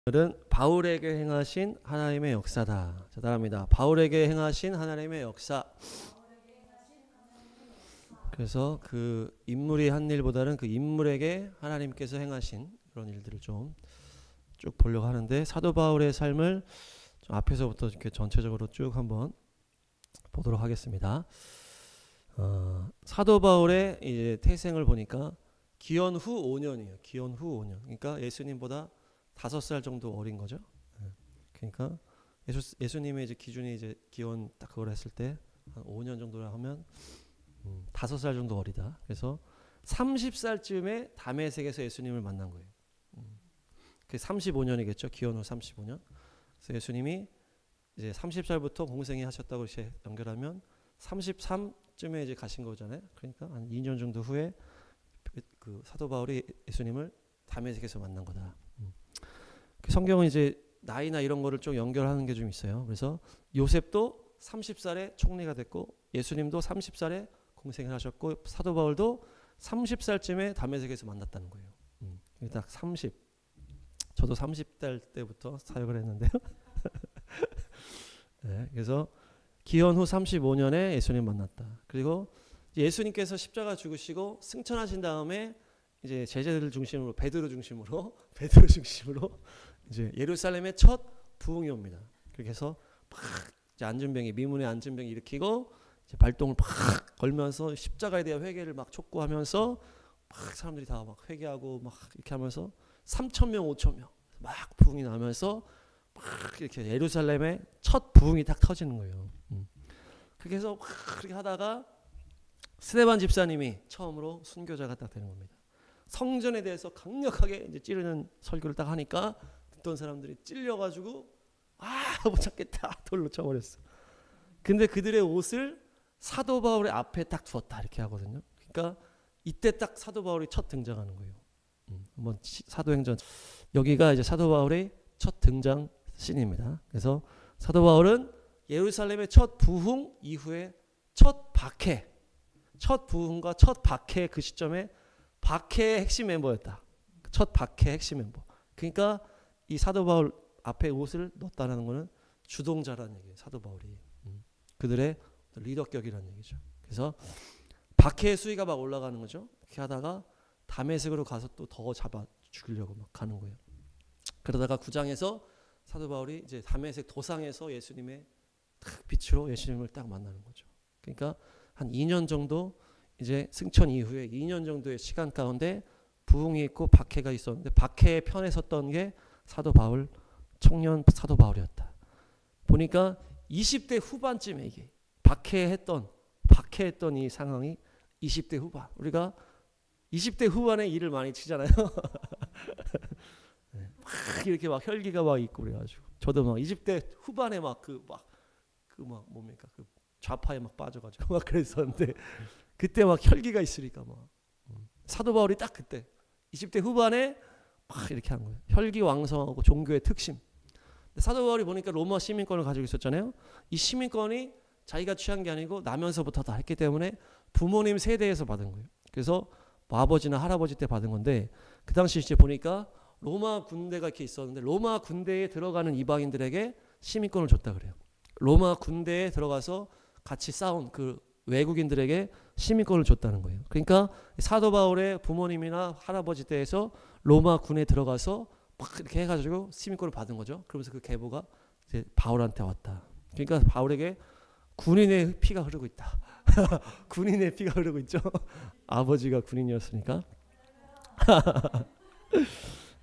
오늘은 바울에게 행하신 하나님의 역사다. 자, 따라합니다. 바울에게 행하신 하나님의 역사. 그래서 그 인물이 한 일보다는 그 인물에게 하나님께서 행하신 그런 일들을 좀 쭉 보려고 하는데, 사도 바울의 삶을 좀 앞에서부터 이렇게 전체적으로 쭉 한번 보도록 하겠습니다. 사도 바울의 이제 태생을 보니까 기원 후 5년이에요. 기원 후 5년. 그러니까 예수님보다 5살 정도 어린 거죠. 그러니까 예수님의 이제 기준이 이제 기원 딱 그걸 했을 때 한 5년 정도라 하면 5살 정도 어리다. 그래서 30살쯤에 다메섹에서 예수님을 만난 거예요. 그 35년이겠죠. 기원 후 35년. 그래서 예수님이 이제 30살부터 공생애 하셨다고 이렇게 연결하면 33쯤에 이제 가신 거잖아요. 그러니까 한 2년 정도 후에 그 사도 바울이 예수님을 다메섹에서 만난 거다. 그 성경은 이제 나이나 이런 거를 좀 연결하는 게 좀 있어요. 그래서 요셉도 30살에 총리가 됐고, 예수님도 30살에 공생을 하셨고, 사도 바울도 30살쯤에 다메섹에서 만났다는 거예요. 딱 30. 저도 30대 때부터 사역을 했는데요. 네, 그래서 기원 후 35년에 예수님 만났다. 그리고 예수님께서 십자가 죽으시고 승천하신 다음에 이제 제자들을 중심으로 베드로 중심으로 이제 예루살렘의 첫 부흥이 옵니다. 그렇게 해서 막 이제 안전병이 미문의 안전병이 일으키고 이제 발동을 막 걸면서 십자가에 대한 회개를 막 촉구하면서 막 사람들이 다 막 회개하고 막 이렇게 하면서 3,000명, 5,000명 막 부흥이 나면서 막 이렇게 예루살렘의 첫 부흥이 딱 터지는 거예요. 그렇게 해서 막 그렇게 하다가 스데반 집사님이 처음으로 순교자가 딱 되는 겁니다. 성전에 대해서 강력하게 이제 찌르는 설교를 딱 하니까 듣던 사람들이 찔려가지고 못 찾겠다 돌로 쳐버렸어. 근데 그들의 옷을 사도 바울의 앞에 딱 두었다 이렇게 하거든요. 그러니까 이때 딱 사도 바울이 첫 등장하는 거예요. 한번 사도행전, 여기가 이제 사도 바울의 첫 등장 씬입니다. 그래서 사도 바울은 예루살렘의 첫 부흥 이후에 첫 박해, 첫 부흥과 첫 박해, 그 시점에 박해의 핵심 멤버였다. 첫 박해의 핵심 멤버. 그러니까 이 사도 바울 앞에 옷을 넣었다는 것은 주동자라는 얘기예요. 사도 바울이. 그들의 리더격이라는 얘기죠. 그래서 박해의 수위가 막 올라가는 거죠. 그렇게 하다가 다메섹으로 가서 또 더 잡아 죽이려고 막 가는 거예요. 그러다가 9장에서 사도 바울이 이제 다메섹 도상에서 예수님의 딱 빛으로 예수님을 딱 만나는 거죠. 그러니까 한 2년 정도 이제 승천 이후에 2년 정도의 시간 가운데 부흥이 있고 박해가 있었는데, 박해의 편에 섰던 게 사도 바울, 청년 사도 바울이었다. 보니까 20대 후반쯤에 이게 박해했던 이 상황이 20대 후반. 우리가 20대 후반에 일을 많이 치잖아요. 네, 막 이렇게 막 혈기가 막 있고 그래가지고 저도 막 20대 후반에 막 뭡니까 그 좌파에 막 빠져가지고 막 그랬었는데, 그때 막 혈기가 있으니까 막 사도 바울이 딱 그때 20대 후반에 막 이렇게 한 거예요. 혈기 왕성하고 종교의 특심. 사도 바울이 보니까 로마 시민권을 가지고 있었잖아요. 이 시민권이 자기가 취한 게 아니고 나면서부터 다 했기 때문에 부모님 세대에서 받은 거예요. 그래서 뭐 아버지나 할아버지 때 받은 건데, 그 당시 이제 보니까 로마 군대가 이렇게 있었는데 로마 군대에 들어가는 이방인들에게 시민권을 줬다 그래요. 로마 군대에 들어가서 같이 싸운 그 외국인들에게 시민권을 줬다는 거예요. 그러니까 사도 바울의 부모님이나 할아버지 때에서 로마 군에 들어가서 막 이렇게 해가지고 시민권을 받은 거죠. 그러면서 그 계보가 이제 바울한테 왔다. 그러니까 바울에게 군인의 피가 흐르고 있다. 군인의 피가 흐르고 있죠. 아버지가 군인이었으니까.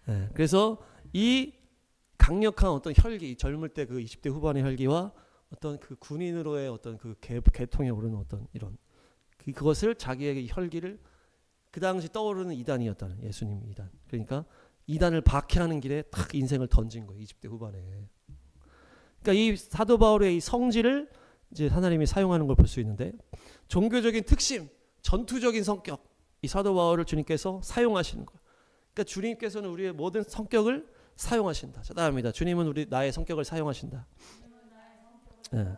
네, 그래서 이 강력한 어떤 혈기, 젊을 때 그 20대 후반의 혈기와 어떤 그 군인으로의 어떤 그 계통에 오르는 어떤 이런 그것을 자기에게 혈기를, 그 당시 떠오르는 이단이었다는, 예수님 이단. 그러니까 이단을 박해하는 길에 딱 인생을 던진 거예요. 20대 후반에. 그러니까 이 사도 바울의 이 성질을 이제 하나님이 사용하는 걸 볼 수 있는데, 종교적인 특심, 전투적인 성격, 이 사도 바울을 주님께서 사용하시는 거예요. 그러니까 주님께서는 우리의 모든 성격을 사용하신다. 자, 다음입니다. 주님은 나의 성격을 사용하신다. 네.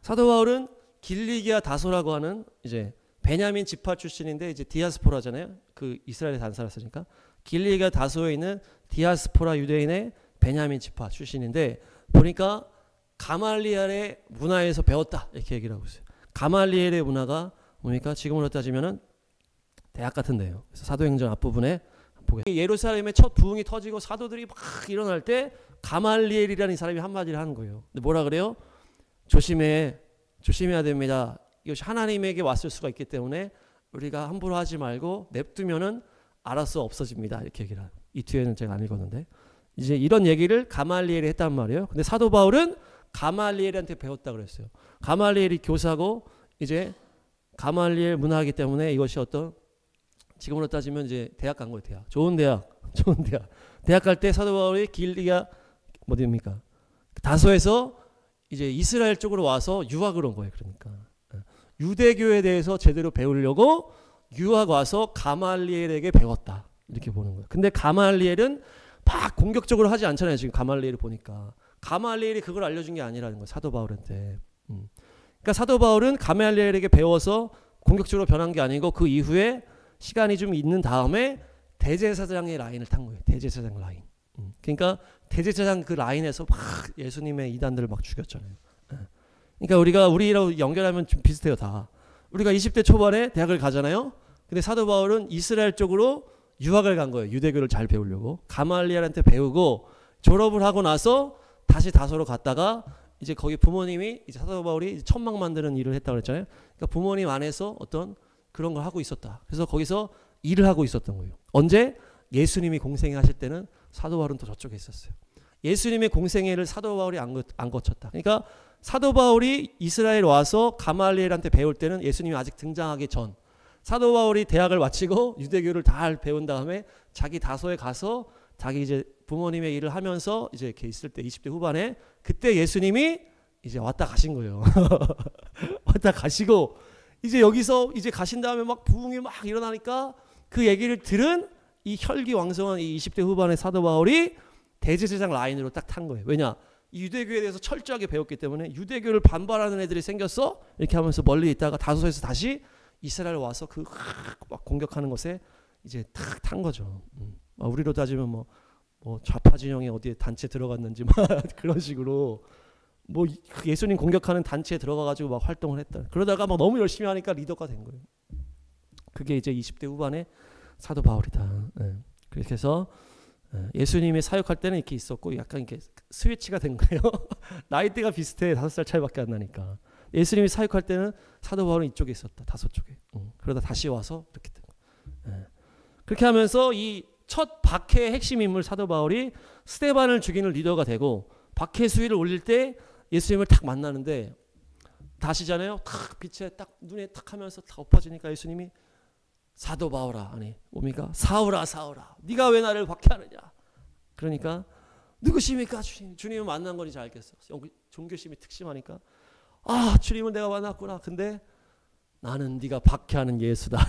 사도 바울은 길리기아 다소라고 하는 이제 베냐민 지파 출신인데 이제 디아스포라잖아요. 그 이스라엘에 단 살았으니까 길리기아 다소에 있는 디아스포라 유대인의 베냐민 지파 출신인데 보니까 가말리엘의 문화에서 배웠다 이렇게 얘기를 하고 있어요. 가말리엘의 문화가 뭡니까? 지금으로 따지면은 대학 같은데요. 그래서 사도행전 앞부분에 보게 예루살렘의 첫 부흥이 터지고 사도들이 막 일어날 때 가말리엘이라는 이 사람이 한마디를 하는 거예요. 근데 뭐라 그래요? 조심해야 됩니다. 이것이 하나님에게 왔을 수가 있기 때문에 우리가 함부로 하지 말고 냅두면은 알아서 없어집니다. 이렇게 얘기를 해요. 이 뒤에는 제가 안 읽었는데 이제 이런 얘기를 가말리엘이 했단 말이에요. 근데 사도 바울은 가말리엘한테 배웠다 그랬어요. 가말리엘이 교사고 이제 가말리엘 문화이기 때문에 이것이 어떤 지금으로 따지면 이제 대학 간 거예요. 대학. 좋은 대학. 대학 갈 때 사도 바울이 길리가 어디입니까? 다소에서 이제 이스라엘 쪽으로 와서 유학을 온 거예요. 그러니까 유대교에 대해서 제대로 배우려고 유학 와서 가말리엘에게 배웠다. 이렇게 보는 거예요. 근데 가말리엘은 막 공격적으로 하지 않잖아요. 지금 가말리엘을 보니까. 가말리엘이 그걸 알려준 게 아니라는 거예요. 사도 바울한테. 그러니까 사도 바울은 가말리엘에게 배워서 공격적으로 변한 게 아니고 그 이후에 시간이 좀 있는 다음에 대제사장의 라인을 탄 거예요. 대제사장 라인. 그러니까 대제사장 그 라인에서 막 예수님의 이단들을 막 죽였잖아요. 그러니까 우리랑 연결하면 좀 비슷해요. 다. 우리가 20대 초반에 대학을 가잖아요. 근데 사도 바울은 이스라엘 쪽으로 유학을 간 거예요. 유대교를 잘 배우려고. 가말리엘한테 배우고 졸업을 하고 나서 다시 다소로 갔다가 이제 거기 부모님이 이제 사도 바울이 천막 만드는 일을 했다고 그랬잖아요. 그러니까 부모님 안에서 어떤 그런 걸 하고 있었다. 그래서 거기서 일을 하고 있었던 거예요. 언제? 예수님이 공생애 하실 때는 사도 바울은 또 저쪽에 있었어요. 예수님의 공생애를 사도 바울이 안 거쳤다. 그러니까 사도 바울이 이스라엘 와서 가말리엘한테 배울 때는 예수님이 아직 등장하기 전 사도 바울이 대학을 마치고 유대교를 다 배운 다음에 자기 다소에 가서 자기 이제 부모님의 일을 하면서 이제 이렇게 있을 때 20대 후반에 그때 예수님이 이제 왔다 가신 거예요. 왔다 가시고 이제 여기서 이제 가신 다음에 막 부흥이 막 일어나니까 그 얘기를 들은 이 혈기왕성한 이 20대 후반의 사도 바울이 대제사장 라인으로 딱 탄 거예요. 왜냐? 이 유대교에 대해서 철저하게 배웠기 때문에 유대교를 반발하는 애들이 생겼어. 이렇게 하면서 멀리 있다가 다소에서 다시 이스라엘 와서 그 막 공격하는 것에 이제 탁 탄 거죠. 우리로 따지면 뭐 좌파 진영에 어디에 단체 들어갔는지 막 그런 식으로 뭐 예수님 공격하는 단체에 들어가가지고 막 활동을 했다. 그러다가 막 너무 열심히 하니까 리더가 된 거예요. 그게 이제 20대 후반의 사도 바울이다. 그렇게 해서 예수님이 사역할 때는 이렇게 있었고 약간 이렇게 스위치가 된 거예요. 나이대가 비슷해. 5살 차이밖에 안 나니까. 예수님이 사역할 때는 사도 바울은 이쪽에 있었다. 다소 쪽에. 그러다 다시 와서 이렇게 된 거예요. 그렇게 하면서 이 첫 박해의 핵심 인물 사도 바울이 스데반을 죽이는 리더가 되고 박해 수위를 올릴 때 예수님을 탁 만나는데 다시잖아요. 탁 빛에 딱 눈에 탁 하면서 탁 엎어지니까 예수님이 사도 바울아 아니 뭡니까? 사울아 네가 왜 나를 박해하느냐. 그러니까 누구십니까 주님. 주님을 만난 건 이제 알겠어. 종교심이 특심하니까 아 주님을 내가 만났구나. 근데 나는 네가 박해하는 예수다.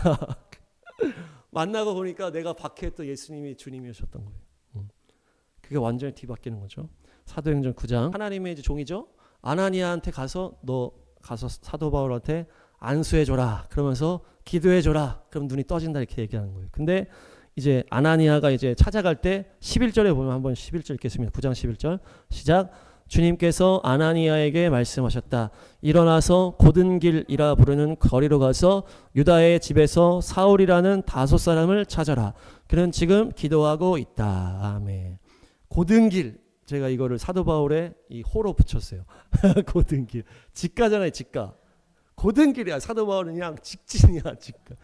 만나고 보니까 내가 박해했던 예수님이 주님이셨던 거예요. 그게 완전히 뒤바뀌는 거죠. 사도행전 9장 하나님의 이제 종이죠. 아나니아한테 가서 너 가서 사도 바울한테 안수해줘라. 그러면서 기도해줘라. 그럼 눈이 떠진다 이렇게 얘기하는 거예요. 근데 이제 아나니아가 이제 찾아갈 때 11절에 보면 한번 11절 읽겠습니다. 9장 11절 시작. 주님께서 아나니아에게 말씀하셨다. 일어나서 고든 길이라 부르는 거리로 가서 유다의 집에서 사울이라는 다소 사람을 찾아라. 그는 지금 기도하고 있다. 아멘. 고든 길. 제가 이거를 사도 바울의 이 호로 붙였어요. 고든 길. 직가잖아요. 직가. 고든 길이야. 사도 바울은 그냥 직진이야. 직가.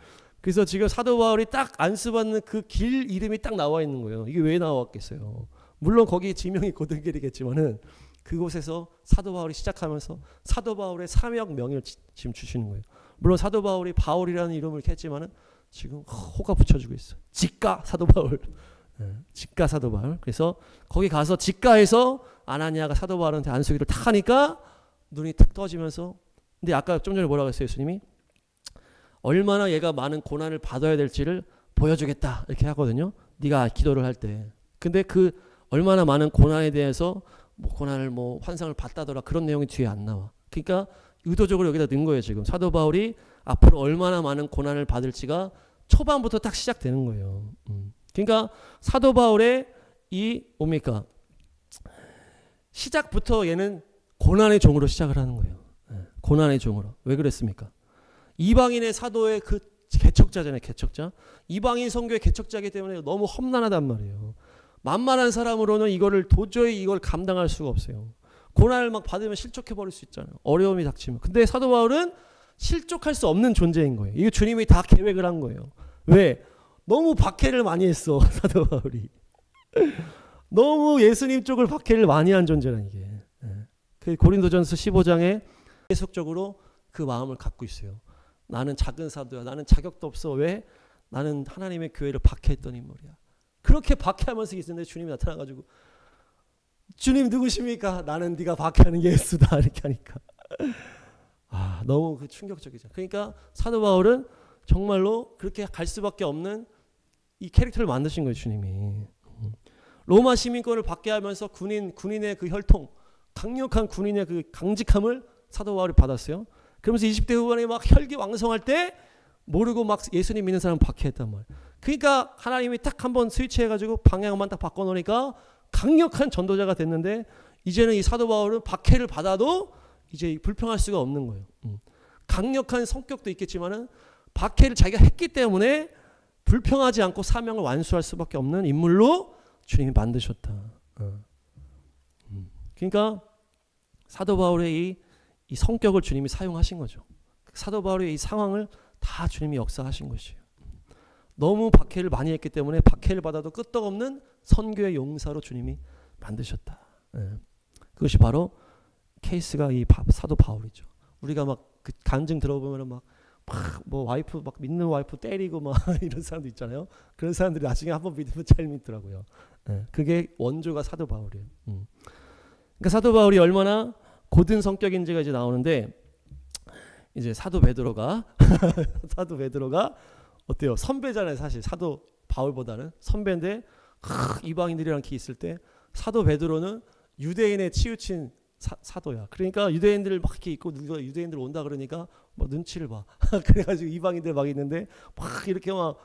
그래서 지금 사도 바울이 딱 안수받는 그 길 이름이 딱 나와 있는 거예요. 이게 왜 나왔겠어요. 물론 거기 지명이 고든 길이겠지만은 그곳에서 사도 바울이 시작하면서 사도 바울의 사명 명을 지금 주시는 거예요. 물론 사도 바울이 바울이라는 이름을 이렇게 했지만은 지금 호가 붙여주고 있어요. 직가 사도 바울. 직가 사도 바울. 그래서 거기 가서 직가에서 아나니아가 사도 바울한테 안수기를 탁 하니까 눈이 탁 떠지면서 근데 아까 좀 전에 뭐라고 했어요 예수님이? 얼마나 얘가 많은 고난을 받아야 될지를 보여주겠다 이렇게 하거든요. 네가 기도를 할 때. 근데 그 얼마나 많은 고난에 대해서 뭐 고난을 뭐 환상을 받다더라 그런 내용이 뒤에 안 나와. 그러니까 의도적으로 여기다 넣은 거예요. 지금 사도 바울이 앞으로 얼마나 많은 고난을 받을지가 초반부터 딱 시작되는 거예요. 그러니까 사도 바울의 이 뭡니까 시작부터 얘는 고난의 종으로 시작을 하는 거예요. 고난의 종으로. 왜 그랬습니까? 이방인의 사도의 그 개척자잖아요. 개척자. 이방인 선교의 개척자이기 때문에 너무 험난하단 말이에요. 만만한 사람으로는 이거를 도저히 이걸 감당할 수가 없어요. 고난을 막 받으면 실족해버릴 수 있잖아요. 어려움이 닥치면. 근데 사도 바울은 실족할 수 없는 존재인 거예요. 이거 주님이 다 계획을 한 거예요. 왜? 너무 박해를 많이 했어. 사도 바울이. 너무 예수님 쪽을 박해를 많이 한 존재란 이게. 그 고린도전서 15장에 계속적으로 그 마음을 갖고 있어요. 나는 작은 사도야. 나는 자격도 없어. 왜? 나는 하나님의 교회를 박해했던 인물이야. 그렇게 박해하면서 있었는데 주님이 나타나가지고 주님 누구십니까? 나는 네가 박해하는 예수다. 이렇게 하니까 너무 그 충격적이죠. 그러니까 사도 바울은 정말로 그렇게 갈 수밖에 없는 이 캐릭터를 만드신 거예요. 주님이. 로마 시민권을 받게 하면서 군인의 그 혈통, 강력한 군인의 그 강직함을 사도 바울이 받았어요. 그러면서 20대 후반에 막 혈기왕성할 때 모르고 막 예수님 믿는 사람 박해했단 말이에요. 그러니까 하나님이 딱 한번 스위치해가지고 방향만 딱 바꿔놓으니까 강력한 전도자가 됐는데 이제는 이 사도 바울은 박해를 받아도 이제 불평할 수가 없는 거예요. 강력한 성격도 있겠지만은 박해를 자기가 했기 때문에 불평하지 않고 사명을 완수할 수밖에 없는 인물로 주님이 만드셨다. 그러니까 사도 바울의 이 성격을 주님이 사용하신 거죠. 사도 바울의 이 상황을 다 주님이 역사하신 것이에요. 너무 박해를 많이 했기 때문에 박해를 받아도 끄떡없는 선교의 용사로 주님이 만드셨다. 그것이 바로 케이스가 이 사도 바울이죠. 우리가 막 그 간증 들어보면 막 뭐 와이프 막 믿는 와이프 때리고 막 이런 사람도 있잖아요. 그런 사람들이 나중에 한번 믿으면 잘 믿더라고요. 그게 원조가 사도 바울이에요. 그러니까 사도 바울이 얼마나 고든 성격인지가 이제 나오는데 이제 사도 베드로가 어때요? 선배잖아요. 사실 사도 바울보다는 선배인데 이방인들이랑 이렇게 있을 때 사도 베드로는 유대인에 치우친 사도야. 그러니까 유대인들 막 이렇게 있고 누가 유대인들 온다 그러니까 막 눈치를 봐. 그래가지고 이방인들 막 있는데 막 이렇게 막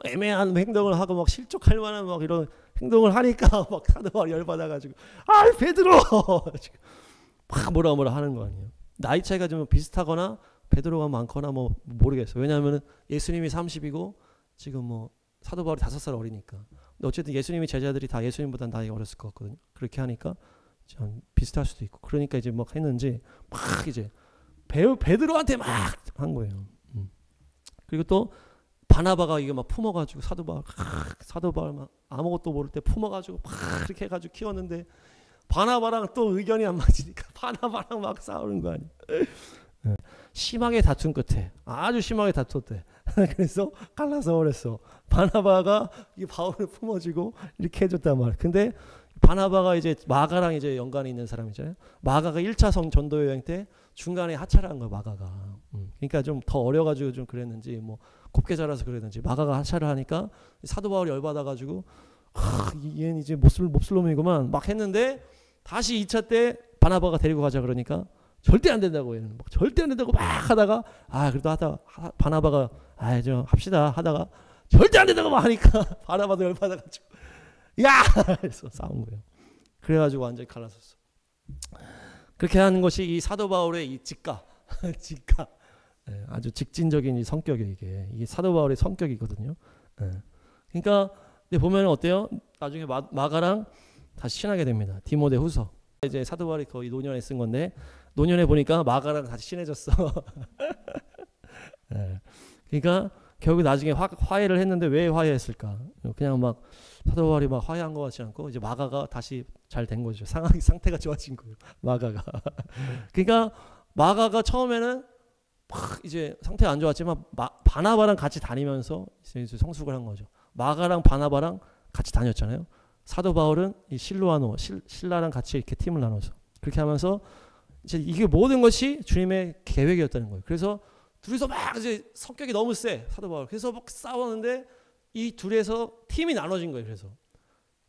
애매한 행동을 하고 막 실족할 만한 막 이런 행동을 하니까 막 사도 바울이 열받아가지고 베드로 막 뭐라 하는 거 아니에요. 나이 차이가 좀 비슷하거나 베드로가 많거나 뭐 모르겠어. 왜냐하면 예수님이 30이고 지금 뭐 사도 바울이 5살 어리니까. 근데 어쨌든 예수님의 제자들이 다 예수님보다 나이가 어렸을 것 같거든요. 그렇게 하니까 좀 비슷할 수도 있고. 그러니까 이제 막 했는지 막 이제 베드로한테 막 한 거예요. 그리고 또 바나바가 이게 막 품어가지고 사도 바울 막 아무것도 모를 때 품어가지고 막 이렇게 해가지고 키웠는데 바나바랑 또 의견이 안 맞으니까 바나바랑 막 싸우는 거 아니에요. 심하게 다툰 끝에 아주 심하게 다퉜대. 그래서 갈라서 버렸어. 바나바가 이 바울을 품어주고 이렇게 해줬단 말이야. 근데 바나바가 이제 마가랑 이제 연관이 있는 사람이잖아요. 마가가 1차 전도 여행 때 중간에 하차를 한 거야. 마가가. 그러니까 좀 더 어려가지고 좀 그랬는지 뭐 곱게 자라서 그랬는지 마가가 하차를 하니까 사도 바울이 열받아가지고 얘는 이제 몹쓸놈이구만 막 했는데 다시 2차 때 바나바가 데리고 가자 그러니까 절대 안 된다고 얘는 막 절대 안 된다고 막 하다가 그래도 바나바가 좀 합시다 하다가 절대 안 된다고 막 하니까 바나바도 열받아가지고 그래서 싸운 거예요. 그래가지고 완전히 갈라섰어. 그렇게 하는 것이 이 사도 바울의 이 직가 아주 직진적인 이 성격이 이게 사도 바울의 성격이거든요. 그러니까 근데 보면 어때요? 나중에 마가랑 다시 친하게 됩니다. 디모데후서 이제 사도 바울이 거의 노년에 쓴 건데 노년에 보니까 마가랑 다시 친해졌어. 그러니까 결국 나중에 화해를 했는데 왜 화해했을까? 그냥 막 사도 바울이 막 화해한 것 같지 않고 이제 마가가 다시 잘 된 거죠. 상태가 좋아진 거예요. 마가가. 그러니까 마가가 처음에는 막 이제 상태가 안 좋았지만 바나바랑 같이 다니면서 이제 성숙을 한 거죠. 마가랑 바나바랑 같이 다녔잖아요. 사도 바울은 이 실라랑 같이 이렇게 팀을 나눠서 그렇게 하면서 이제 이게 모든 것이 주님의 계획이었다는 거예요. 그래서 둘이서 막 이제 성격이 너무 세 사도 바울. 그래서 막 싸웠는데 이 둘에서 팀이 나눠진 거예요. 그래서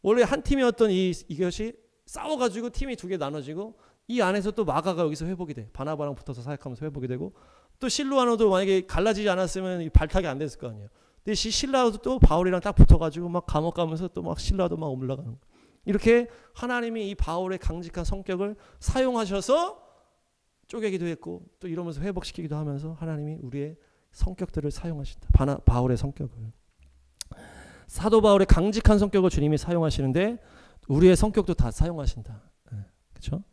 원래 한 팀이었던 이것이 싸워가지고 팀이 2개 나눠지고 이 안에서 또 마가가 여기서 회복이 돼. 바나바랑 붙어서 사역하면서 회복이 되고 또 실루아노도 만약에 갈라지지 않았으면 발탁이 안 됐을 거 아니에요. 근데 실라도 또 바울이랑 딱 붙어가지고 막 감옥 가면서 또 막 실라도 막 올라가는 거예요. 이렇게 하나님이 이 바울의 강직한 성격을 사용하셔서 쪼개기도 했고 또 이러면서 회복시키기도 하면서 하나님이 우리의 성격들을 사용하신다. 바울의 성격을. 사도 바울의 강직한 성격을 주님이 사용하시는데 우리의 성격도 다 사용하신다. 그렇죠?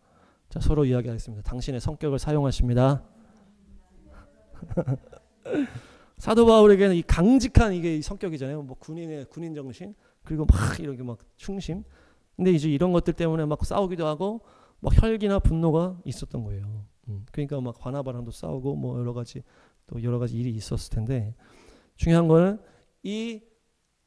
자, 서로 이야기하겠습니다. 당신의 성격을 사용하십니다. 사도 바울에게는 이 강직한 이게 이 성격이잖아요. 뭐 군인 정신 그리고 막 이렇게 막 충심. 근데 이제 이런 것들 때문에 막 싸우기도 하고 막 혈기나 분노가 있었던 거예요. 그러니까 막 바나바랑도 싸우고 뭐 여러 가지 일이 있었을 텐데 중요한 거는 이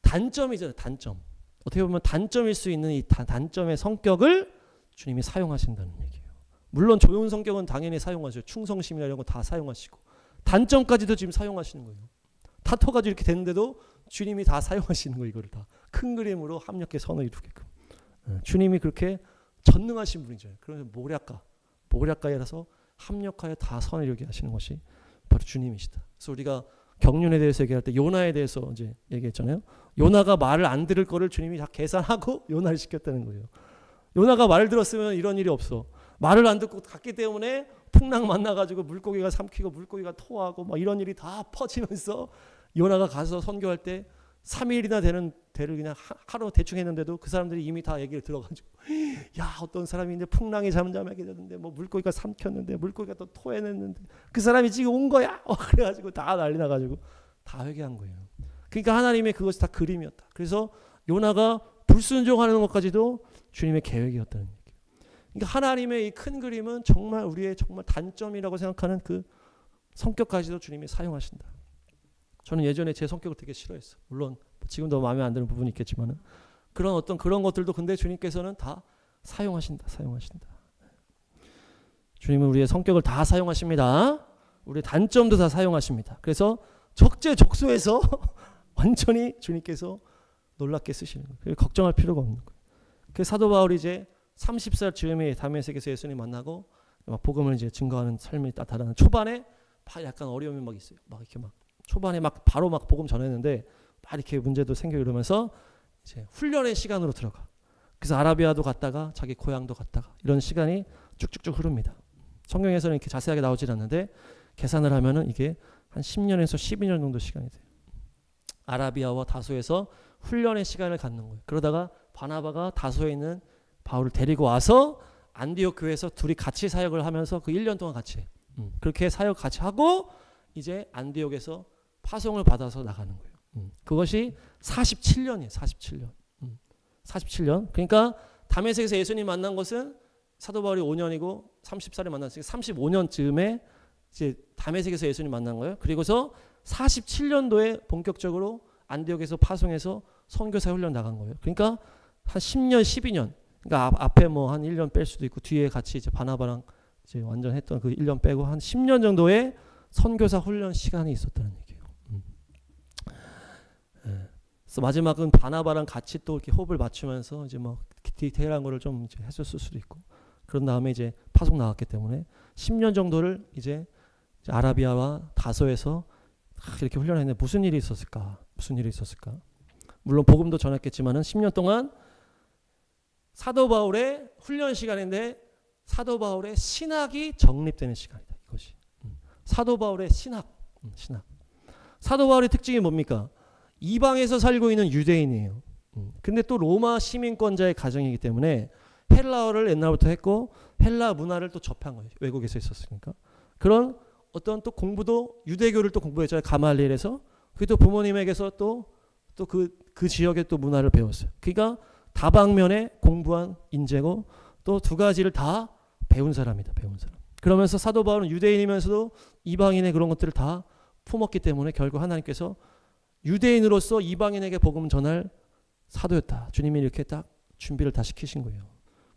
단점이잖아요. 단점. 어떻게 보면 단점일 수 있는 이 단점의 성격을 주님이 사용하신다는 얘기예요. 물론 좋은 성격은 당연히 사용하죠. 충성심이나 이런 거 다 사용하시고 단점까지도 지금 사용하시는 거예요. 다퉈가지고 이렇게 됐는데도 주님이 다 사용하시는 거예요. 이거를 다 큰 그림으로 합력해 선을 이루게끔. 주님이 그렇게 전능하신 분이죠. 그러면 모략가에라서 합력하여 다 선을 이루게 하시는 것이 바로 주님이시다. 그래서 우리가 경륜에 대해서 얘기할 때 요나에 대해서 이제 얘기했잖아요. 요나가 말을 안 들을 거를 주님이 다 계산하고 요나를 시켰다는 거예요. 요나가 말을 들었으면 이런 일이 없어. 말을 안 듣고 갔기 때문에 풍랑 만나가지고 물고기가 삼키고 물고기가 토하고 막 이런 일이 다 퍼지면서 요나가 가서 선교할 때 3일이나 되는 대를 그냥 하루 대충 했는데도 그 사람들이 이미 다 얘기를 들어가지고 야 어떤 사람이 이제 풍랑이 잠잠하게 됐는데 뭐 물고기가 삼켰는데 물고기가 또 토해냈는데 그 사람이 지금 온 거야. 그래가지고 다 난리 나가지고 다 회개한 거예요. 그러니까 하나님의 그것이 다 그림이었다. 그래서 요나가 불순종하는 것까지도 주님의 계획이었다는 얘기예요. 그러니까 하나님의 이 큰 그림은 정말 우리의 정말 단점이라고 생각하는 그 성격까지도 주님이 사용하신다. 저는 예전에 제 성격을 되게 싫어했어요. 물론 지금도 마음에 안 드는 부분이 있겠지만은 그런 것들도 근데 주님께서는 다 사용하신다. 주님은 우리의 성격을 다 사용하십니다. 우리의 단점도 다 사용하십니다. 그래서 적재적소에서 완전히 주님께서 놀랍게 쓰시는 거예요. 걱정할 필요가 없는 거예요. 그 사도 바울이 이제 30살 즈음에 다메섹에서 예수님 만나고 막 복음을 이제 증거하는 삶이 따뜻한 초반에 약간 어려움이 막 있어요. 막 이렇게 막 초반에 막 바로 막 복음 전했는데 막 이렇게 문제도 생기고 이러면서 이제 훈련의 시간으로 들어가. 그래서 아라비아도 갔다가 자기 고향도 갔다가 이런 시간이 쭉쭉쭉 흐릅니다. 성경에서는 이렇게 자세하게 나오질 않는데 계산을 하면은 이게 한 10년에서 12년 정도 시간이 돼요. 아라비아와 다소에서 훈련의 시간을 갖는 거예요. 그러다가 바나바가 다소에 있는 바울을 데리고 와서 안디옥 교회에서 둘이 같이 사역을 하면서 그 1년 동안 같이 해요. 그렇게 사역 같이 하고 이제 안디옥에서 파송을 받아서 나가는 거예요. 그것이 47년이에요. 47년. 그러니까 다메섹에서 예수님 만난 것은 사도 바울이 5년이고 30살에 만났으니까 35년쯤에 이제 다메섹에서 예수님 만난 거예요. 그리고서 47년도에 본격적으로 안디옥에서 파송해서 선교사 훈련 나간 거예요. 그러니까 한 10년, 12년. 그러니까 앞에 뭐 한 1년 뺄 수도 있고 뒤에 같이 이제 바나바랑 이제 완전 했던 그 1년 빼고 한 10년 정도의 선교사 훈련 시간이 있었다는 얘기예요. 그래서 마지막은 바나바랑 같이 또 이렇게 호흡을 맞추면서 이제 뭐 디테일한 거를 좀 이제 했었을 수도 있고 그런 다음에 이제 파송 나왔기 때문에 10년 정도를 이제 아라비아와 다소에서 이렇게 훈련했는데 무슨 일이 있었을까? 물론 복음도 전했겠지만은 10년 동안 사도 바울의 훈련 시간인데 사도 바울의 신학이 정립되는 시간이다. 이것이 사도 바울의 신학. 사도 바울의 특징이 뭡니까? 이방에서 살고 있는 유대인이에요. 근데 또 로마 시민권자의 가정이기 때문에 헬라어를 옛날부터 했고 헬라 문화를 또 접한 거예요. 외국에서 있었으니까. 그런 어떤 또 공부도 유대교를 또 공부했잖아요. 가말리엘에서. 그또 부모님에게서 또 그 지역의 또 문화를 배웠어요. 그러니까 다방면에 공부한 인재고 또 두 가지를 다 배운 사람이다. 그러면서 사도 바울은 유대인이면서도 이방인의 그런 것들을 다 품었기 때문에 결국 하나님께서 유대인으로서 이방인에게 복음 전할 사도였다. 주님이 이렇게 딱 준비를 다 시키신 거예요.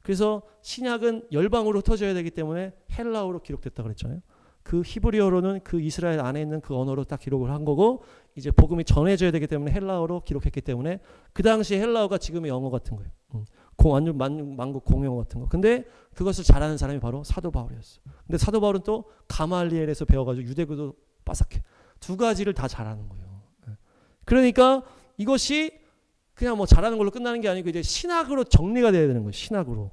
그래서 신약은 열방으로 흩어져야 되기 때문에 헬라어로 기록됐다 그랬잖아요. 그 히브리어로는 그 이스라엘 안에 있는 그 언어로 딱 기록을 한 거고 이제 복음이 전해져야 되기 때문에 헬라어로 기록했기 때문에 그 당시 헬라어가 지금의 영어 같은 거예요. 완전 만국 공용어 같은 거. 근데 그것을 잘하는 사람이 바로 사도 바울이었어요. 근데 사도 바울은 또 가말리엘에서 배워가지고 유대교도 빠삭해. 두 가지를 다 잘하는 거예요. 그러니까 이것이 그냥 뭐 잘하는 걸로 끝나는 게 아니고 이제 신학으로 정리가 돼야 되는 거예요. 신학으로.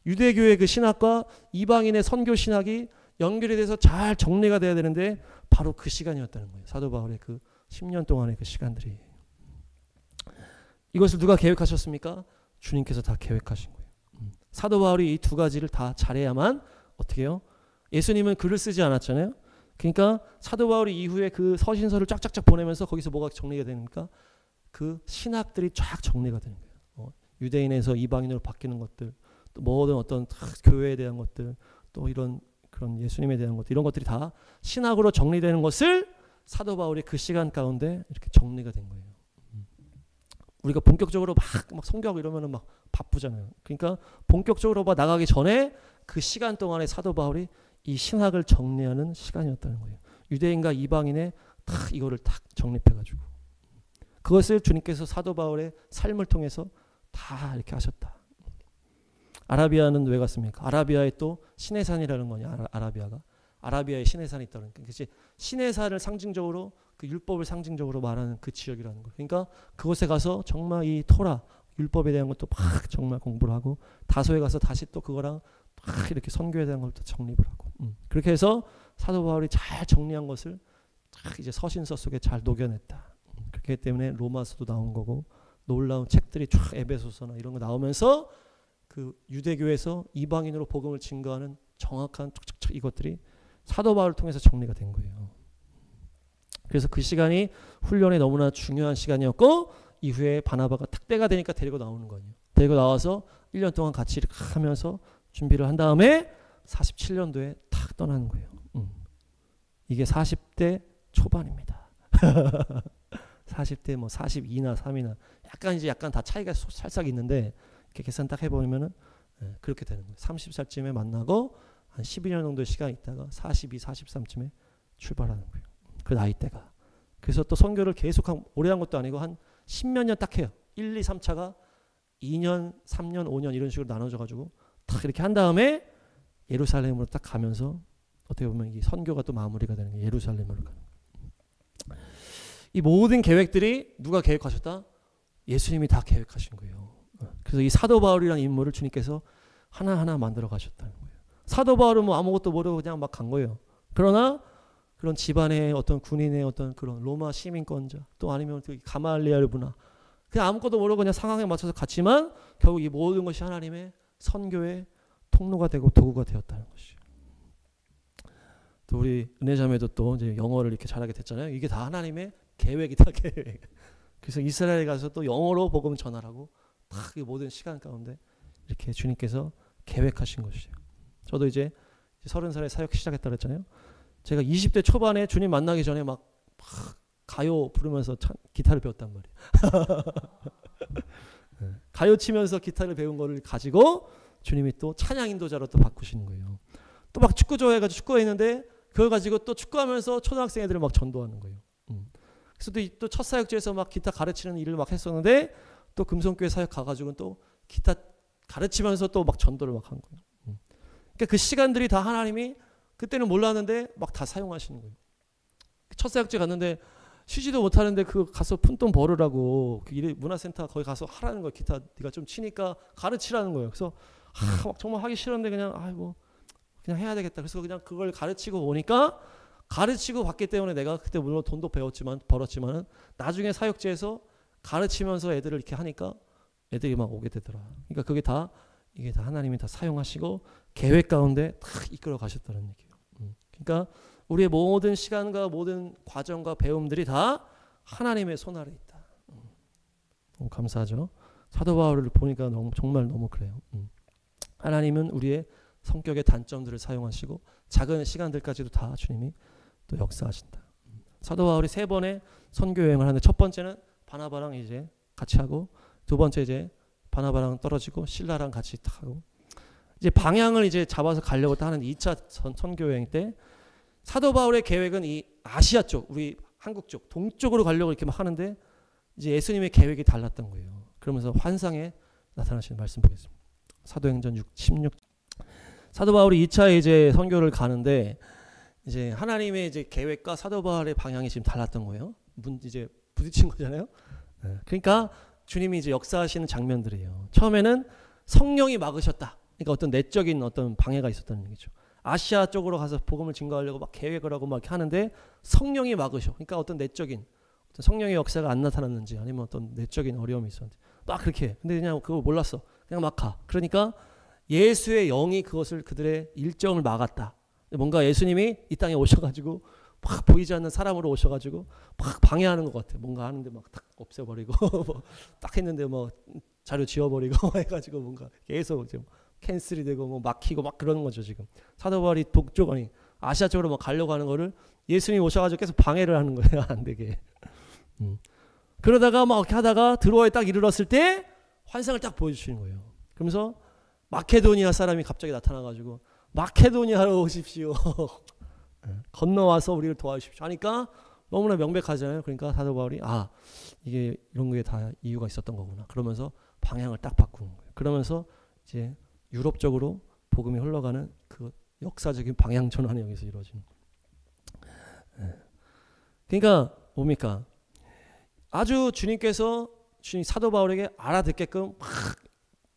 유대교의 그 신학과 이방인의 선교 신학이 연결이 돼서 잘 정리가 돼야 되는데 바로 그 시간이었다는 거예요. 사도 바울의 그 10년 동안의 그 시간들이. 이것을 누가 계획하셨습니까? 주님께서 다 계획하신 거예요. 사도 바울이 이 두 가지를 다 잘해야만 어떻게 해요? 예수님은 글을 쓰지 않았잖아요. 그러니까 사도 바울이 이후에 그 서신서를 쫙쫙쫙 보내면서 거기서 뭐가 정리가 되니까 그 신학들이 쫙 정리가 되는 거예요. 유대인에서 이방인으로 바뀌는 것들, 또 모든 어떤 교회에 대한 것들, 또 이런 그런 예수님에 대한 것들, 이런 것들이 다 신학으로 정리되는 것을 사도 바울이 그 시간 가운데 이렇게 정리가 된 거예요. 우리가 본격적으로 막 성경하고 이러면은 막 바쁘잖아요. 그러니까 본격적으로 막 나가기 전에 그 시간 동안에 사도 바울이 이 신학을 정리하는 시간이었다는 거예요. 유대인과 이방인의 딱 이거를 딱 정립해가지고 그것을 주님께서 사도 바울의 삶을 통해서 다 이렇게 하셨다. 아라비아는 왜 갔습니까? 아라비아에 또 신의 산이라는 거냐? 아라비아가 아라비아에 신의 산이 있다는 거예요. 그래서 신의 산을 상징적으로 그 율법을 상징적으로 말하는 그 지역이라는 거예요. 그러니까 그곳에 가서 정말 이 토라 율법에 대한 것도 막 정말 공부를 하고 다소에 가서 다시 또 그거랑 막 이렇게 선교에 대한 것도 정립을 하고 그렇게 해서 사도 바울이 잘 정리한 것을 딱 이제 서신서 속에 잘 녹여냈다. 그렇기 때문에 로마서도 나온 거고 놀라운 책들이 쫙 에베소서나 이런 거 나오면서 그 유대교에서 이방인으로 복음을 증거하는 정확한 촉촉촉 이것들이 사도 바울을 통해서 정리가 된 거예요. 그래서 그 시간이 훈련에 너무나 중요한 시간이었고 이후에 바나바가 탁대가 되니까 데리고 나오는 거예요. 데리고 나와서 1년 동안 같이 이렇게 하면서 준비를 한 다음에 47년도에 탁 떠나는 거예요. 이게 40대 초반입니다. 40대 뭐 42나 3이나 약간 다 차이가 살짝 있는데 이렇게 계산 딱 해보면은 그렇게 되는 거예요. 30살쯤에 만나고 한 12년 정도의 시간 있다가 42, 43쯤에 출발하는 거예요. 그 나이대가. 그래서 또 선교를 계속 오래 한 것도 아니고 한 10몇 년 딱 해요. 1, 2, 3차가 2년, 3년, 5년 이런 식으로 나눠져가지고 딱 이렇게 한 다음에 예루살렘으로 딱 가면서 어떻게 보면 이 선교가 또 마무리가 되는 거예요. 예루살렘으로 가는 거예요. 이 모든 계획들이 누가 계획하셨다? 예수님이 다 계획하신 거예요. 그래서 이 사도 바울이라는 인물을 주님께서 하나하나 만들어 가셨다는 거예요. 사도 바울은 뭐 아무것도 모르고 그냥 막 간 거예요. 그러나 그런 집안의 어떤 군인의 어떤 그런 로마 시민권자 또 아니면 가말리엘 문화 그냥 아무것도 모르고 그냥 상황에 맞춰서 갔지만 결국 이 모든 것이 하나님의 선교의 통로가 되고 도구가 되었다는 것이에요. 또 우리 은혜자매도 또 이제 영어를 이렇게 잘하게 됐잖아요. 이게 다 하나님의 계획이다, 계획. 그래서 이스라엘에 가서 또 영어로 복음 전하라고 딱 이 모든 시간 가운데 이렇게 주님께서 계획하신 것이에요. 저도 이제 30살에 사역 시작했다 그랬잖아요. 제가 20대 초반에 주님 만나기 전에 막 가요 부르면서 기타를 배웠단 말이에요. 가요 치면서 기타를 배운 거를 가지고 주님이 또 찬양 인도자로 또 바꾸시는 거예요. 또 막 축구 좋아해가지고 축구했는데 그걸 가지고 또 축구하면서 초등학생 애들을 막 전도하는 거예요. 그래서 또 첫 사역지에서 막 기타 가르치는 일을 막 했었는데 또 금성교회 사역 가가지고는 또 기타 가르치면서 또 막 전도를 막 한 거예요. 그러니까 그 시간들이 다 하나님이 그때는 몰랐는데 막 다 사용하시는 거예요. 첫 사역지 갔는데 쉬지도 못하는데 그 가서 푼돈 벌으라고 그 문화센터 거기 가서 하라는 거예요. 기타 네가 좀 치니까 가르치라는 거예요. 그래서 막 정말 하기 싫었는데 그냥 아이고 그냥 해야 되겠다. 그래서 그냥 그걸 가르치고 오니까 가르치고 봤기 때문에 내가 그때 물론 돈도 벌었지만은 나중에 사역지에서 가르치면서 애들을 이렇게 하니까 애들이 막 오게 되더라. 그러니까 그게 다 이게 다 하나님이 다 사용하시고 계획 가운데 딱 이끌어 가셨다는 얘기예요. 그러니까 우리의 모든 시간과 모든 과정과 배움들이 다 하나님의 손 아래 있다. 너무 감사하죠. 사도 바울을 보니까 정말 너무 그래요. 하나님은 우리의 성격의 단점들을 사용하시고 작은 시간들까지도 다 주님이 또 역사하신다. 사도 바울이 3번의 선교 여행을 하는데 첫 번째는 바나바랑 이제 같이 하고 두 번째 이제 바나바랑 떨어지고 실라랑 같이 딱 하고 이제 방향을 이제 잡아서 가려고 하는 2차 선교 여행 때 사도 바울의 계획은 이 아시아 쪽, 우리 한국 쪽, 동쪽으로 가려고 이렇게 막 하는데 이제 예수님의 계획이 달랐던 거예요. 그러면서 환상에 나타나시는 말씀 보겠습니다. 사도행전 16. 사도 바울이 2차 이제 선교를 가는데 이제 하나님의 이제 계획과 사도 바울의 방향이 지금 달랐던 거예요. 이제 부딪힌 거잖아요. 그러니까 주님이 이제 역사하시는 장면들이에요. 처음에는 성령이 막으셨다. 그러니까 어떤 내적인 어떤 방해가 있었다는 얘기죠. 아시아 쪽으로 가서 복음을 증거하려고 막 계획을 하고 막 하는데 성령이 막으셔. 그러니까 어떤 내적인 어떤 성령의 역사가 안 나타났는지 아니면 어떤 내적인 어려움이 있었는지 막 그렇게 해. 근데 그냥 그거 몰랐어. 그냥 막 가. 그러니까 예수의 영이 그것을 그들의 일정을 막았다. 뭔가 예수님이 이 땅에 오셔가지고 막 보이지 않는 사람으로 오셔가지고 막 방해하는 것 같아. 뭔가 하는데 막 딱 없애버리고 뭐 딱 했는데 뭐 자료 지워버리고 해가지고 뭔가 계속 이제 캔슬이 되고 뭐 막히고 막 그러는 거죠. 지금 사도 바울이 동쪽 아니 아시아 쪽으로 막 가려고 하는 거를 예수님이 오셔가지고 계속 방해를 하는 거예요. 안 되게. 그러다가 막 이렇게 하다가 드로아에 딱 이르렀을 때 환상을 딱 보여주시는 거예요. 그러면서 마케도니아 사람이 갑자기 나타나가지고 마케도니아로 오십시오. 건너와서 우리를 도와주십시오 하니까 너무나 명백하잖아요. 그러니까 사도 바울이 이게 이런 거에 다 이유가 있었던 거구나. 그러면서 방향을 딱 바꾸는 거예요. 그러면서 이제 유럽 쪽으로 복음이 흘러가는 그 역사적인 방향 전환이 여기서 이루어지는 거예요. 그러니까 뭡니까? 아주 주님께서 사도 바울에게 알아듣게끔 막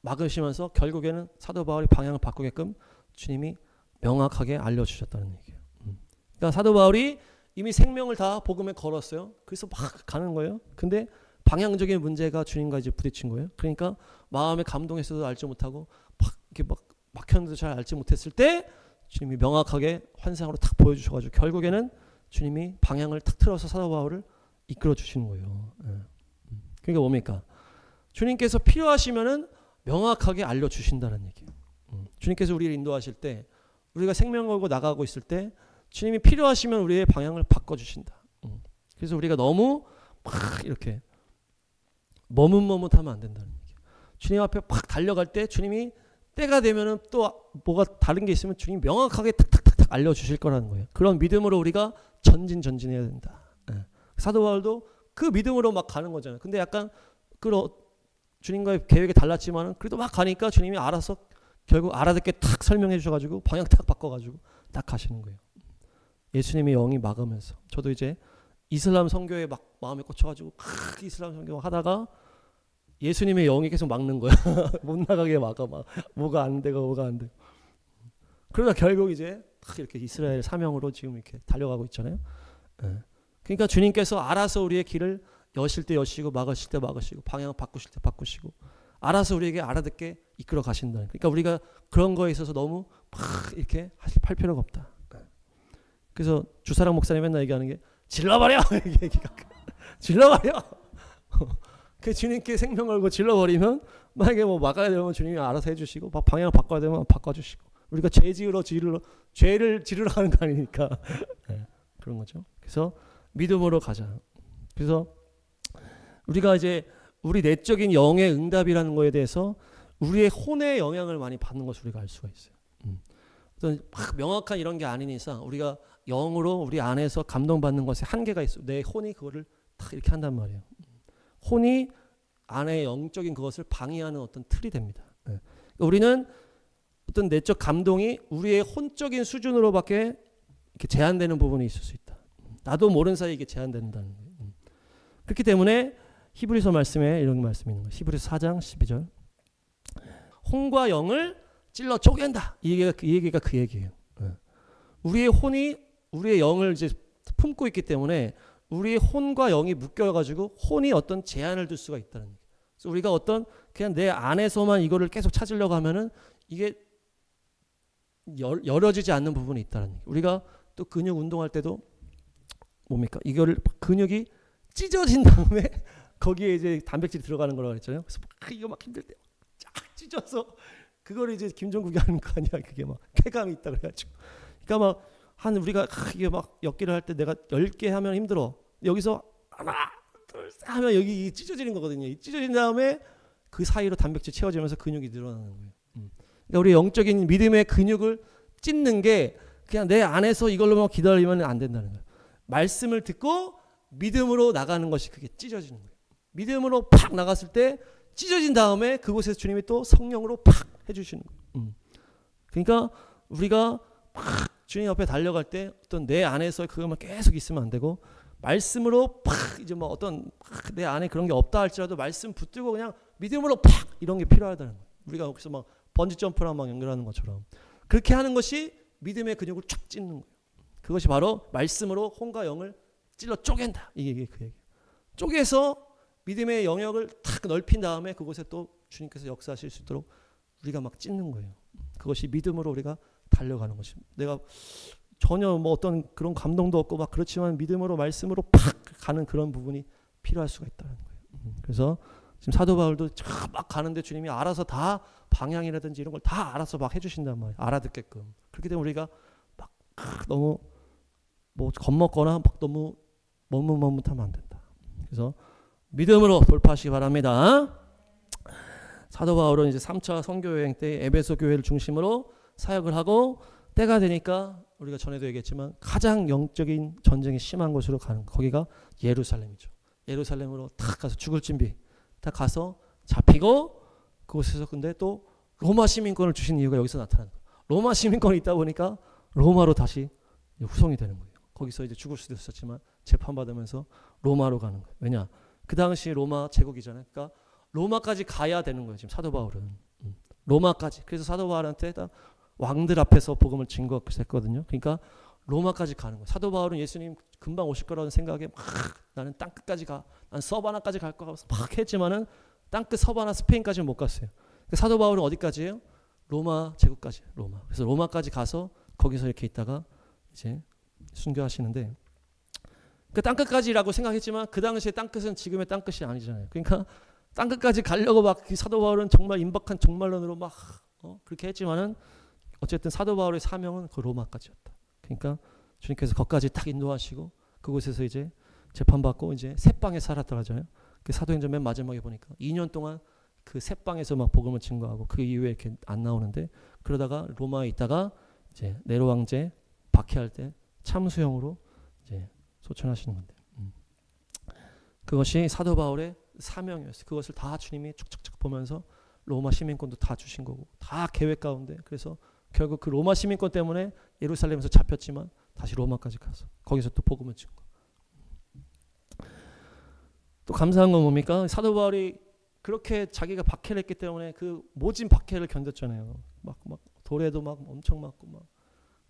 막으시면서 결국에는 사도 바울이 방향을 바꾸게끔 주님이 명확하게 알려주셨다는 얘기예요. 그러니까 사도 바울이 이미 생명을 다 복음에 걸었어요. 그래서 막 가는 거예요. 근데 방향적인 문제가 주님과 이제 부딪힌 거예요. 그러니까 마음에 감동했어도 알지 못하고 막 이렇게 막 막혔는데도 잘 알지 못했을 때 주님이 명확하게 환상으로 탁 보여주셔가지고 결국에는 주님이 방향을 탁 틀어서 사도 바울을 이끌어 주시는 거예요. 그러니까 뭡니까? 주님께서 필요하시면은 명확하게 알려주신다는 얘기예요. 주님께서 우리를 인도하실 때 우리가 생명 걸고 나가고 있을 때 주님이 필요하시면 우리의 방향을 바꿔주신다. 그래서 우리가 너무 막 이렇게 머뭇머뭇하면 안 된다는 얘기예요. 주님 앞에 팍 달려갈 때 주님이 때가 되면은 또 뭐가 다른 게 있으면 주님이 명확하게 탁탁탁탁 알려주실 거라는 거예요. 그런 믿음으로 우리가 전진해야 된다. 사도 바울도 그 믿음으로 막 가는 거잖아요. 근데 약간 주님과의 계획이 달랐지만은 그래도 막 가니까 주님이 알아서 결국 알아듣게 탁 설명해 주셔가지고 방향 탁 바꿔가지고 딱 가시는 거예요. 예수님의 영이 막으면서 저도 이제 이슬람 선교에 막 마음에 꽂혀가지고 이슬람 선교 하다가 예수님의 영이 계속 막는 거야. 못 나가게 막아 막 뭐가 안 되고 그러다 결국 이제 딱 이렇게 이스라엘 사명으로 지금 이렇게 달려가고 있잖아요. 그러니까 주님께서 알아서 우리의 길을 여실 때 여시고 막으실 때 막으시고 방향 바꾸실 때 바꾸시고 알아서 우리에게 알아듣게 이끌어 가신다. 그러니까 우리가 그런 거에 있어서 너무 막 이렇게 할 필요가 없다. 그래서 주사랑 목사님 맨날 얘기하는 게 질러버려! 질러버려! 그 주님께 생명 걸고 질러버리면 만약에 뭐 막아야 되면 주님이 알아서 해주시고 방향을 바꿔야 되면 바꿔주시고 우리가 죄를 지르러 가는 거 아니니까 그런 거죠. 그래서 믿음으로 가자. 그래서 우리가 이제 우리 내적인 영의 응답이라는 거에 대해서 우리의 혼의 영향을 많이 받는 것을 우리가 알 수가 있어요. 어떤 막 명확한 이런 게 아닌 이상 우리가 영으로 우리 안에서 감동받는 것에 한계가 있어. 내 혼이 그거를 딱 이렇게 한단 말이에요. 혼이 안에 영적인 그것을 방해하는 어떤 틀이 됩니다. 그러니까 우리는 어떤 내적 감동이 우리의 혼적인 수준으로밖에 이렇게 제한되는 부분이 있을 수 있다. 나도 모르는 사이에 이게 제한된다는 거예요. 그렇기 때문에 히브리서 말씀에 이런 말씀이 있는 거예요. 히브리서 4장 12절. 혼과 영을 찔러 쪼갠다. 이 얘기가 그 얘기예요. 우리의 혼이 우리의 영을 이제 품고 있기 때문에 우리의 혼과 영이 묶여가지고 혼이 어떤 제한을 둘 수가 있다는 얘기예요. 그래서 우리가 어떤 그냥 내 안에서만 이거를 계속 찾으려고 하면은 이게 열어지지 않는 부분이 있다는 얘기예요. 우리가 또 근육 운동할 때도 뭡니까? 이거를 근육이 찢어진 다음에 거기에 이제 단백질이 들어가는 거라고 했잖아요. 그래서 이거 막 힘들 때 쫙 찢어서 그걸 이제 김종국이 하는 거 아니야? 그게 막 쾌감이 있다 그래가지고. 그러니까 막 우리가 이게 막 엮기를 할 때 내가 10개 하면 힘들어. 여기서 하나, 둘, 셋 하면 여기 찢어지는 거거든요. 찢어진 다음에 그 사이로 단백질 채워지면서 근육이 늘어나는 거예요. 그러니까 우리 영적인 믿음의 근육을 찢는 게 그냥 내 안에서 이걸로만 기다리면 안 된다는 거예요. 말씀을 듣고 믿음으로 나가는 것이 그게 찢어지는 거예요. 믿음으로 팍 나갔을 때 찢어진 다음에 그곳에서 주님이 또 성령으로 팍 해주시는 거예요. 그러니까 우리가 팍 주님 옆에 달려갈 때 어떤 내 안에서 그것만 계속 있으면 안 되고 말씀으로 팍 이제 뭐 어떤 내 안에 그런 게 없다 할지라도 말씀 붙들고 그냥 믿음으로 팍 이런 게 필요하다는 거예요. 우리가 여기서 막 번지 점프랑 막 연결하는 것처럼 그렇게 하는 것이 믿음의 근육을 쫙 찢는 거예요. 그것이 바로 말씀으로 혼과 영을 찔러 쪼갠다. 이게 그 얘기예요. 쪼개서 믿음의 영역을 탁 넓힌 다음에 그곳에 또 주님께서 역사하실 수 있도록 우리가 막 찢는 거예요. 그것이 믿음으로 우리가 달려가는 것입니다. 내가 전혀 뭐 어떤 그런 감동도 없고 막 그렇지만 믿음으로 말씀으로 팍 가는 그런 부분이 필요할 수가 있다는 거예요. 그래서 지금 사도 바울도 막 가는데 주님이 알아서 다 방향이라든지 이런 걸 다 알아서 막 해주신단 말이에요. 알아듣게끔. 그렇기 때문에 우리가 막 너무 뭐 겁먹거나 막 너무 머뭇머뭇하면 안 된다. 그래서 믿음으로 돌파하시기 바랍니다. 사도 바울은 이제 3차 선교여행 때 에베소 교회를 중심으로 사역을 하고 때가 되니까 우리가 전에도 얘기했지만 가장 영적인 전쟁이 심한 곳으로 가는 거기가 예루살렘이죠. 예루살렘으로 탁 가서 죽을 준비 딱 가서 잡히고 그곳에서 근데 또 로마 시민권을 주신 이유가 여기서 나타나는 거예요. 로마 시민권이 있다 보니까 로마로 다시 후송이 되는 거예요. 거기서 이제 죽을 수도 있었지만 재판받으면서 로마로 가는 거예요. 왜냐? 그 당시 로마 제국이잖아요. 그러니까 로마까지 가야 되는 거예요. 지금 사도 바울은. 로마까지. 그래서 사도 바울한테 왕들 앞에서 복음을 증거했거든요. 그러니까 로마까지 가는 거예요. 사도 바울은 예수님 금방 오실 거라는 생각에 막 나는 땅끝까지 가. 난 서바나까지 갈 거라고 막 했지만은 땅끝 서바나 스페인까지는 못 갔어요. 사도 바울은 어디까지예요? 로마 제국까지. 로마. 그래서 로마까지 가서 거기서 이렇게 있다가 이제 순교하시는데 그 땅끝까지라고 생각했지만 그 당시에 땅끝은 지금의 땅끝이 아니잖아요. 그러니까 땅끝까지 가려고 막 사도 바울은 정말 임박한 종말론으로 막 그렇게 했지만은 어쨌든 사도 바울의 사명은 그 로마까지였다. 그러니까 주님께서 거기까지 딱 인도하시고 그곳에서 이제 재판받고 이제 셋방에 살았다고 하잖아요. 그 사도행전 맨 마지막에 보니까 2년 동안 그 셋방에서 막 복음을 증거하고 그 이후에 이렇게 안 나오는데 그러다가 로마에 있다가 이제 네로 황제 박해할 때 참수형으로 이제 소천하시는 건데 그것이 사도 바울의 사명이었어요. 그것을 다 주님이 촉촉촉 보면서 로마 시민권도 다 주신 거고 다 계획 가운데 그래서 결국 그 로마 시민권 때문에 예루살렘에서 잡혔지만 다시 로마까지 가서 거기서 또 복음을 증거. 또 감사한 건 뭡니까? 사도 바울이 그렇게 자기가 박해를 했기 때문에 그 모진 박해를 견뎠잖아요. 막 돌에도 막 엄청 맞고 막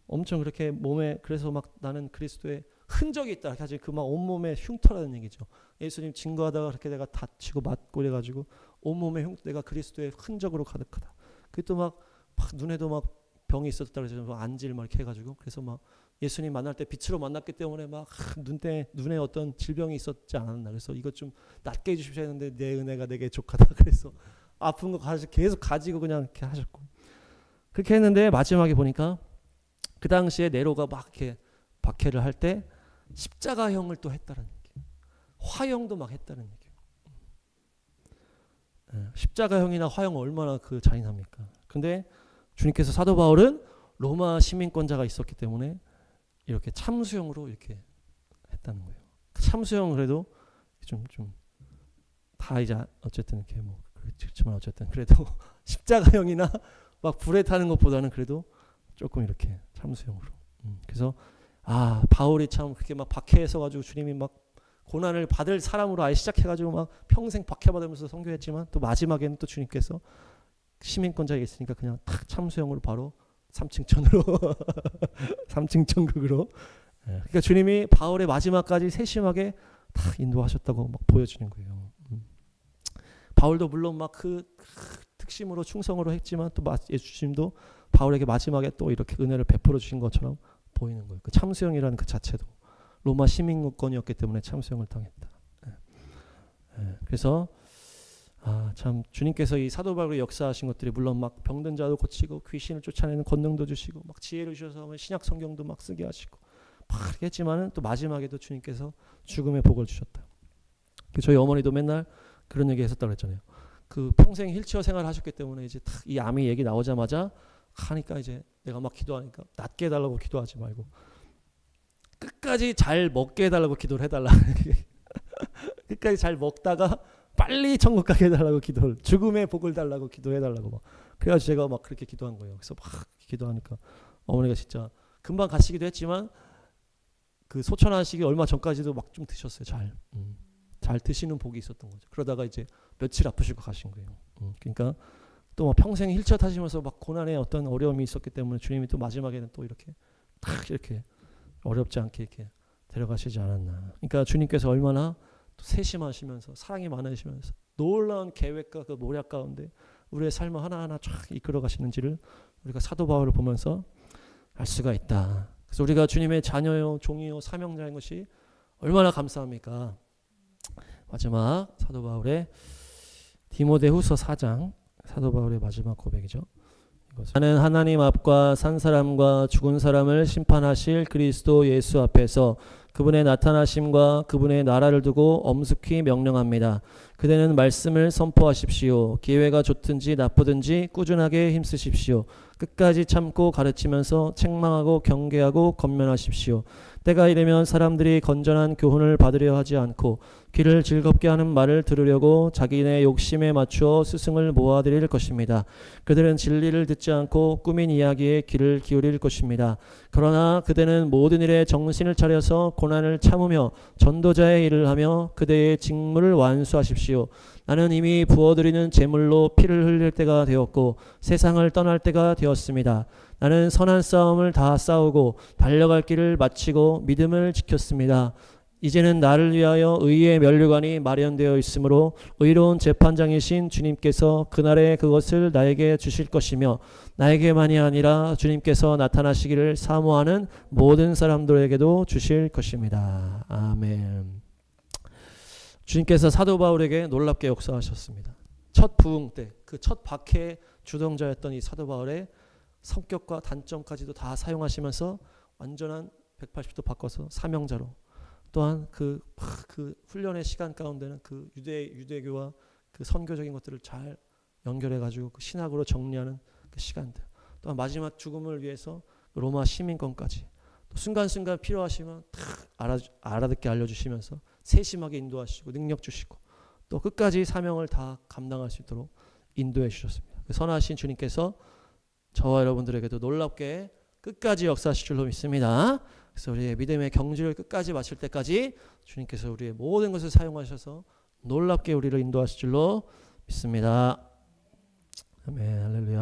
엄청 그렇게 몸에 그래서 막 나는 그리스도의 흔적이 있다. 사실 그 막 온몸에 흉터라는 얘기죠. 예수님 증거하다가 그렇게 내가 다치고 맞고 이래가지고 온몸에 내가 그리스도의 흔적으로 가득하다. 그게 또 막 눈에도 막 병이 있었다 그래서 안질 막 이렇게 해가지고 그래서 막 예수님 만날 때 빛으로 만났기 때문에 막 눈에 어떤 질병이 있었지 않았나. 그래서 이것 좀 낫게 해주십시오 했는데 내 은혜가 내게 족하다. 그래서 아픈 거 계속 가지고 그냥 이렇게 하셨고 그렇게 했는데 마지막에 보니까 그 당시에 네로가 막 이렇게 박해를 할 때 십자가형을 또 했다는 얘기예요. 화형도 막 했다는 얘기예요. 십자가형이나 화형 얼마나 그 잔인합니까? 근데 주님께서 사도 바울은 로마 시민권자가 있었기 때문에 이렇게 참수형으로 이렇게 했다는 거예요. 참수형 그래도 좀 다 이제 어쨌든 이렇게 뭐 그렇지만 어쨌든 그래도 십자가형이나 막 불에 타는 것보다는 그래도 조금 이렇게 참수형으로. 그래서 바울이 참 그렇게 막 박해해서 가지고 주님이 막 고난을 받을 사람으로 아예 시작해가지고 막 평생 박해받으면서 선교했지만 또 마지막에는 또 주님께서 시민권자가 있으니까 그냥 탁 참수형으로 바로 3층 천으로 3층 천국으로. 그러니까 주님이 바울의 마지막까지 세심하게 다 인도하셨다고 막 보여주는 거예요. 바울도 물론 막 그 특심으로 충성으로 했지만 또 예수님도 바울에게 마지막에 또 이렇게 은혜를 베풀어 주신 것처럼 보이는 거예요. 그 참수형이라는 그 자체도 로마 시민권이었기 때문에 참수형을 당했다. 그래서 참 주님께서 이 사도 바울의 역사하신 것들이 물론 막 병든 자도 고치고 귀신을 쫓아내는 권능도 주시고 막 지혜를 주셔서 신약 성경도 막 쓰게 하시고 막 했지만은 또 마지막에도 주님께서 죽음의 복을 주셨다. 저희 어머니도 맨날 그런 얘기 했었다고 했잖아요. 그 평생 휠체어 생활을 하셨기 때문에 이제 이 암이 얘기 나오자마자 하니까 이제 내가 막 기도하니까 낫게 해달라고 기도하지 말고 끝까지 잘 먹게 해달라고 기도를 해달라. 끝까지 잘 먹다가 빨리 천국 가게 해달라고 기도를 죽음의 복을 달라고 기도해달라고 막 그래가지고 제가 막 그렇게 기도한 거예요. 그래서 막 기도하니까 어머니가 진짜 금방 가시기도 했지만 그 소천하시기 얼마 전까지도 막 좀 드셨어요. 잘 드시는 복이 있었던 거죠. 그러다가 이제 며칠 아프시고 가신 거예요. 그러니까 또 막 평생 휠체어 타시면서 막 고난의 어떤 어려움이 있었기 때문에 주님이 또 마지막에는 또 이렇게 탁 이렇게 어렵지 않게 이렇게 데려가시지 않았나. 그러니까 주님께서 얼마나 또 세심하시면서 사랑이 많으시면서 놀라운 계획과 그 모략 가운데 우리의 삶을 하나하나 쫙 이끌어 가시는지를 우리가 사도 바울을 보면서 알 수가 있다. 그래서 우리가 주님의 자녀요, 종이요, 사명자인 것이 얼마나 감사합니까? 마지막 사도 바울의 디모데후서 4장, 사도 바울의 마지막 고백이죠. 나는 하나님 앞과 산 사람과 죽은 사람을 심판하실 그리스도 예수 앞에서 그분의 나타나심과 그분의 나라를 두고 엄숙히 명령합니다. 그대는 말씀을 선포하십시오. 기회가 좋든지 나쁘든지 꾸준하게 힘쓰십시오. 끝까지 참고 가르치면서 책망하고 경계하고 권면하십시오. 때가 이르면 사람들이 건전한 교훈을 받으려 하지 않고 귀를 즐겁게 하는 말을 들으려고 자기네 욕심에 맞추어 스승을 모아들일 것입니다. 그들은 진리를 듣지 않고 꾸민 이야기에 귀를 기울일 것입니다. 그러나 그대는 모든 일에 정신을 차려서 고난을 참으며 전도자의 일을 하며 그대의 직무를 완수하십시오. 나는 이미 부어드리는 제물로 피를 흘릴 때가 되었고 세상을 떠날 때가 되었습니다. 나는 선한 싸움을 다 싸우고 달려갈 길을 마치고 믿음을 지켰습니다. 이제는 나를 위하여 의의 면류관이 마련되어 있으므로 의로운 재판장이신 주님께서 그날에 그것을 나에게 주실 것이며 나에게만이 아니라 주님께서 나타나시기를 사모하는 모든 사람들에게도 주실 것입니다. 아멘. 주님께서 사도 바울에게 놀랍게 역사하셨습니다. 첫 부흥 때 그 첫 박해의 주동자였던 이 사도 바울의 성격과 단점까지도 다 사용하시면서 완전한 180도 바꿔서 사명자로, 또한 그 훈련의 시간 가운데는 그 유대교와 그 선교적인 것들을 잘 연결해 가지고 그 신학으로 정리하는 그 시간들, 또한 마지막 죽음을 위해서 로마 시민권까지 또 순간순간 필요하시면 탁 알아듣게 알려주시면서 세심하게 인도하시고 능력 주시고 또 끝까지 사명을 다 감당할 수 있도록 인도해 주셨습니다. 그 선하신 주님께서 저와 여러분들에게도 놀랍게 끝까지 역사하실 줄로 믿습니다. 그래서 우리의 믿음의 경주를 끝까지 마칠 때까지 주님께서 우리의 모든 것을 사용하셔서 놀랍게 우리를 인도하실 줄로 믿습니다. 아멘, 할렐루야.